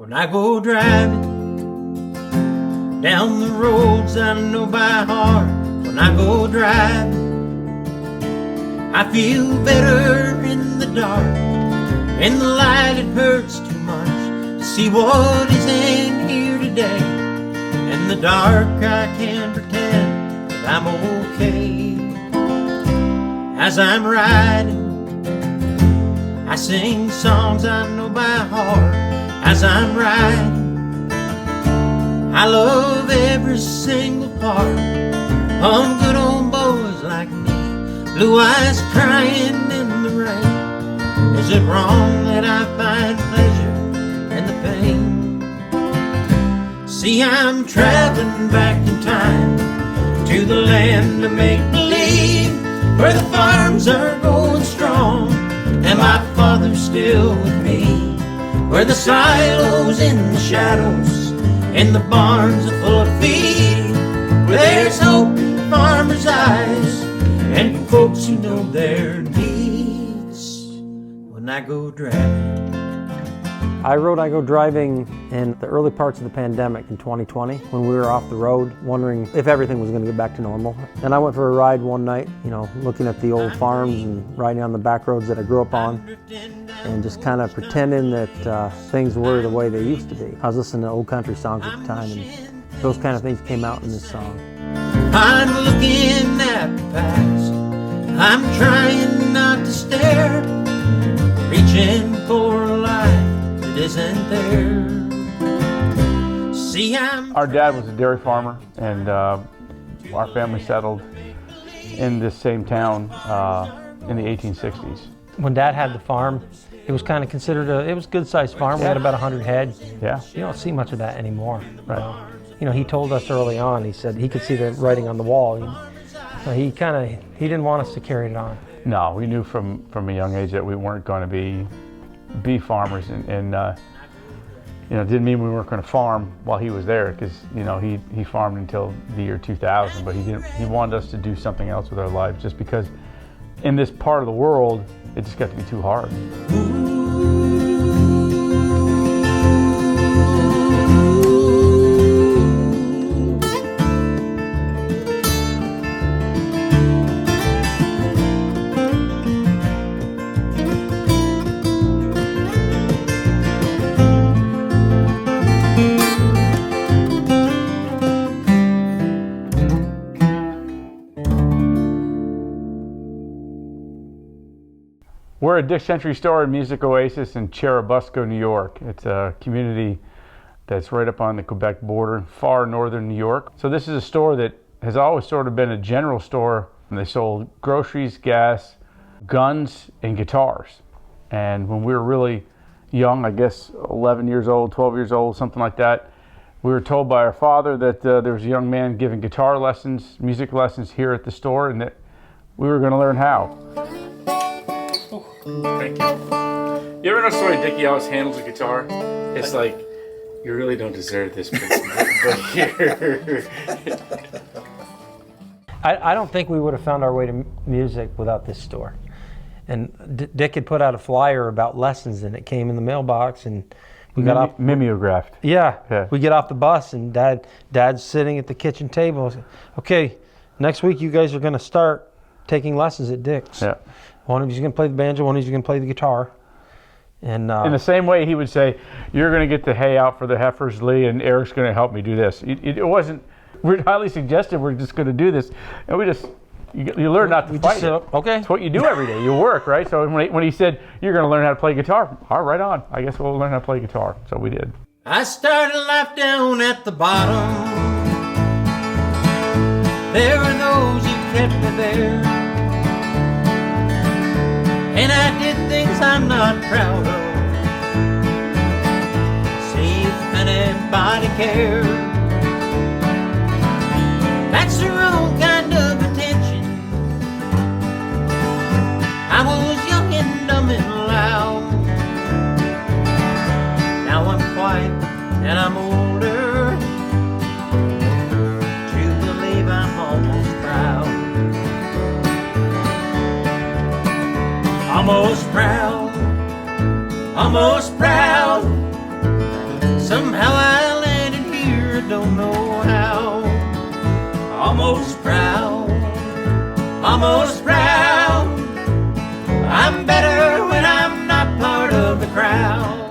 When I go driving down the roads I know by heart, when I go driving, I feel better in the dark. In the light it hurts too much to see what isn't here today. In the dark I can pretend that I'm okay. As I'm riding, I sing songs I know by heart. As I'm riding, I love every single part of good old boys like me, blue eyes crying in the rain. Is it wrong that I find pleasure in the pain? See, I'm traveling back in time to the land of make-believe, where the farms are going strong and my father's still with me, where the silos in the shadows and the barns are full of feed, where there's hope in farmers' eyes and folks who know their needs. When I go driving, I wrote I Go Driving in the early parts of the pandemic in 2020 when we were off the road wondering if everything was going to get back to normal. And I went for a ride one night, looking at the old farms and riding on the back roads that I grew up on and just kind of pretending that things were the way they used to be. I was listening to old country songs at the time and those kind of things came out in this song. I'm looking at the past, I'm trying not to stare, reaching for a life that isn't there. See, our dad was a dairy farmer, and our family settled in this same town in the 1860s. When Dad had the farm, it was kind of considered it was a good-sized farm. We had about 100 head. Yeah. You don't see much of that anymore. Right. He told us early on, he said he could see the writing on the wall. He didn't want us to carry it on. No, we knew from a young age that we weren't going to be farmers, and didn't mean we weren't going to farm while he was there, because he farmed until the year 2000, but he wanted us to do something else with our lives, just because in this part of the world it just got to be too hard. We're at Dick's Century Store and Music Oasis in Churubusco, New York. It's a community that's right up on the Quebec border, far northern New York. So this is a store that has always sort of been a general store, and they sold groceries, gas, guns, and guitars. And when we were really young, I guess 11 years old, 12 years old, something like that, we were told by our father that there was a young man giving guitar lessons, music lessons here at the store, and that we were going to learn how. Thank you. You ever notice the way Dickie always handles a guitar? It's like, you really don't deserve this, but here. I don't think we would have found our way to music without this store. And Dick had put out a flyer about lessons, and it came in the mailbox, and we got off. Mimeographed. Yeah. We get off the bus, and Dad's sitting at the kitchen table. Okay, next week you guys are going to start taking lessons at Dick's. Yeah. One of you's going to play the banjo, one of you's going to play the guitar. And in the same way, he would say, "You're going to get the hay out for the heifers, Leigh, and Eric's going to help me do this." It wasn't. We're highly suggestive. We're just going to do this, and you learn not to fight it. Okay. It's what you do every day. You work, right? So when he said, "You're going to learn how to play guitar," all right, on. I guess we'll learn how to play guitar. So we did. I started life down at the bottom. There were those who kept me there, and I did things I'm not proud of. See if anybody cared. That's the wrong kind of attention. I was young and dumb and loud. Now I'm quiet and I'm older, to believe I'm almost proud. Almost proud don't know how. Almost proud, almost proud. I'm better when I'm not part of the crowd.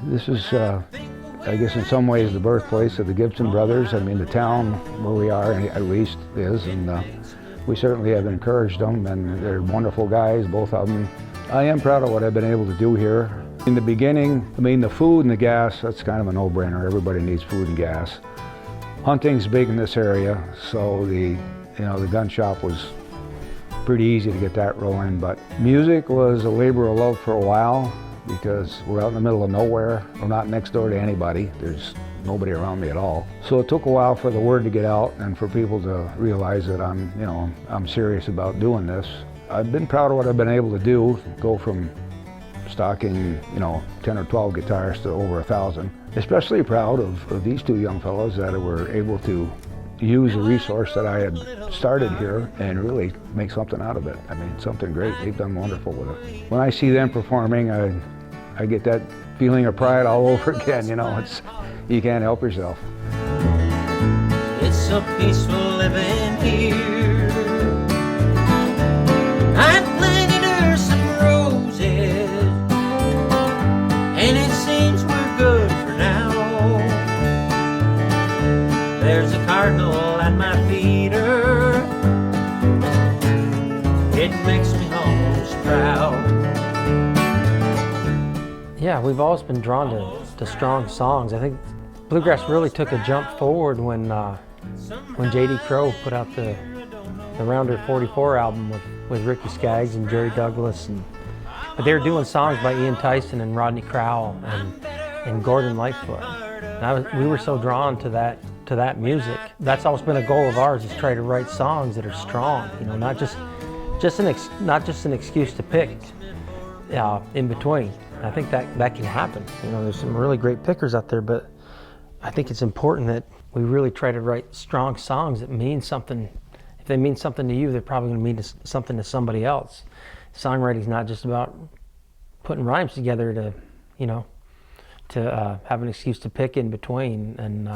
This is, I guess in some ways, the birthplace of the Gibson brothers. I mean, the town where we are at least is, and we certainly have encouraged them, and they're wonderful guys, both of them. I am proud of what I've been able to do here. In the beginning, I mean, the food and the gas, that's kind of a no-brainer. Everybody needs food and gas. Hunting's big in this area, so the gun shop was pretty easy to get that rolling, but music was a labor of love for a while because we're out in the middle of nowhere. We're not next door to anybody. There's nobody around me at all. So it took a while for the word to get out and for people to realize that I'm serious about doing this. I've been proud of what I've been able to do, go from stocking 10 or 12 guitars to over 1,000. Especially proud of these two young fellows that were able to use a resource that I had started here and really make something out of it. I mean, something great. They've done wonderful with it. When I see them performing, I get that feeling of pride all over again. You can't help yourself. It's so peaceful living here. I planted her some roses, and it seems we're good for now. There's a cardinal at my feeder. It makes me almost proud. Yeah, we've always been drawn to strong songs. I think Bluegrass really took a jump forward when J.D. Crowe put out the Rounder 44 album with Ricky Skaggs and Jerry Douglas, but they were doing songs by Ian Tyson and Rodney Crowell and Gordon Lightfoot. And we were so drawn to that music. That's always been a goal of ours, is try to write songs that are strong. Not just an excuse to pick in between. I think that can happen. There's some really great pickers out there, but I think it's important that we really try to write strong songs that mean something. If they mean something to you, they're probably going to mean something to somebody else. Songwriting's not just about putting rhymes together to have an excuse to pick in between and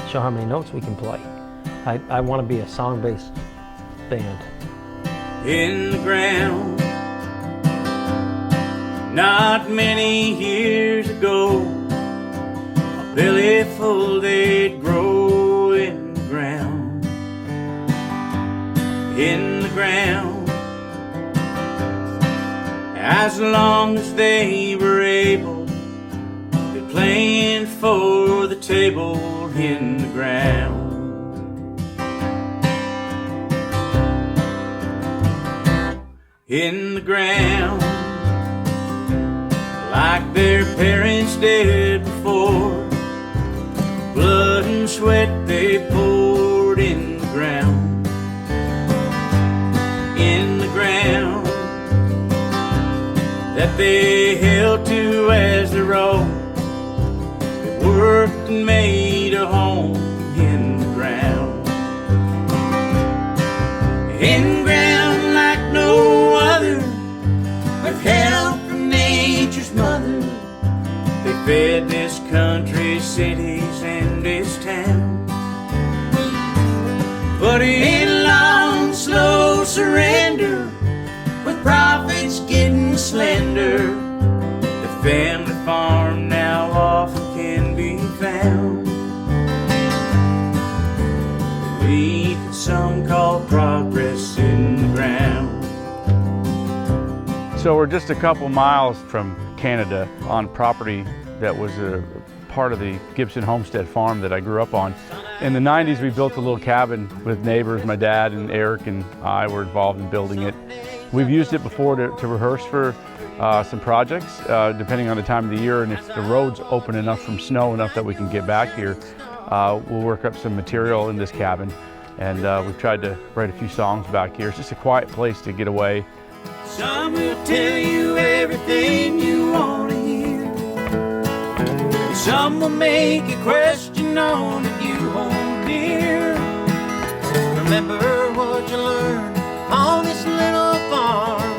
show how many notes we can play. I want to be a song-based band. In the ground, not many years ago, a belly full they'd grow in the ground. In the ground, as long as they were able, they're playing for the table in the ground. In the ground, like their parents did before, blood and sweat they poured in the ground. In the ground that they held to as their own, they worked and made a home in the ground. In ground like no other, with help from nature's mother, they fed this country, cities, and this town. But in long, slow surrender, with profits getting slender, the family farm now often can be found beneath what some call progress in the ground. So we're just a couple miles from Canada on property that was a part of the Gibson homestead farm that I grew up on. In the 90s, we built a little cabin with neighbors. My dad and Eric and I were involved in building it. We've used it before to rehearse for some projects, depending on the time of the year, and if the road's open enough from snow enough that we can get back here, we'll work up some material in this cabin. And we've tried to write a few songs back here. It's just a quiet place to get away. Some will tell you everything you want to hear. Some will make you question on that you hold dear. Remember what you learned on this little farm.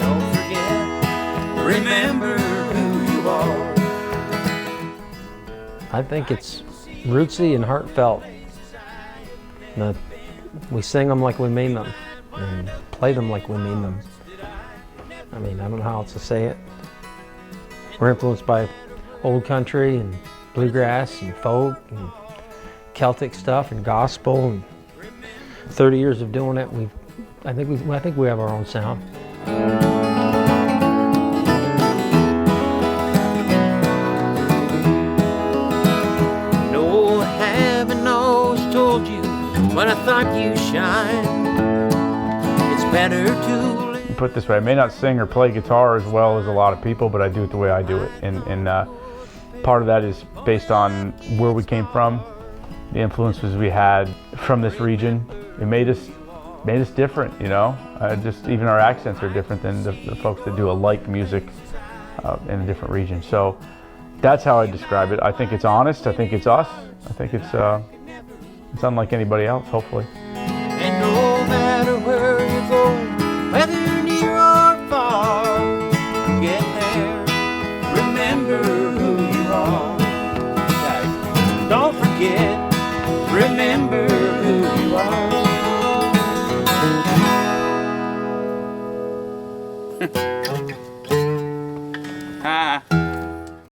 Don't forget, remember who you are. I think it's rootsy and heartfelt. We sing them like we mean them and play them like we mean them. I mean, I don't know how else to say it. We're influenced by old country and bluegrass and folk and Celtic stuff and gospel, and 30 years of doing it, I think we have our own sound. No, heaven always told you when I thought you shine. It's better to live. Put it this way, I may not sing or play guitar as well as a lot of people, but I do it the way I do it. And part of that is based on where we came from, the influences we had from this region. It made us different, you know. Just even our accents are different than the folks that do a like music in a different region. So that's how I describe it. I think it's honest. I think it's us. I think it's unlike anybody else, hopefully.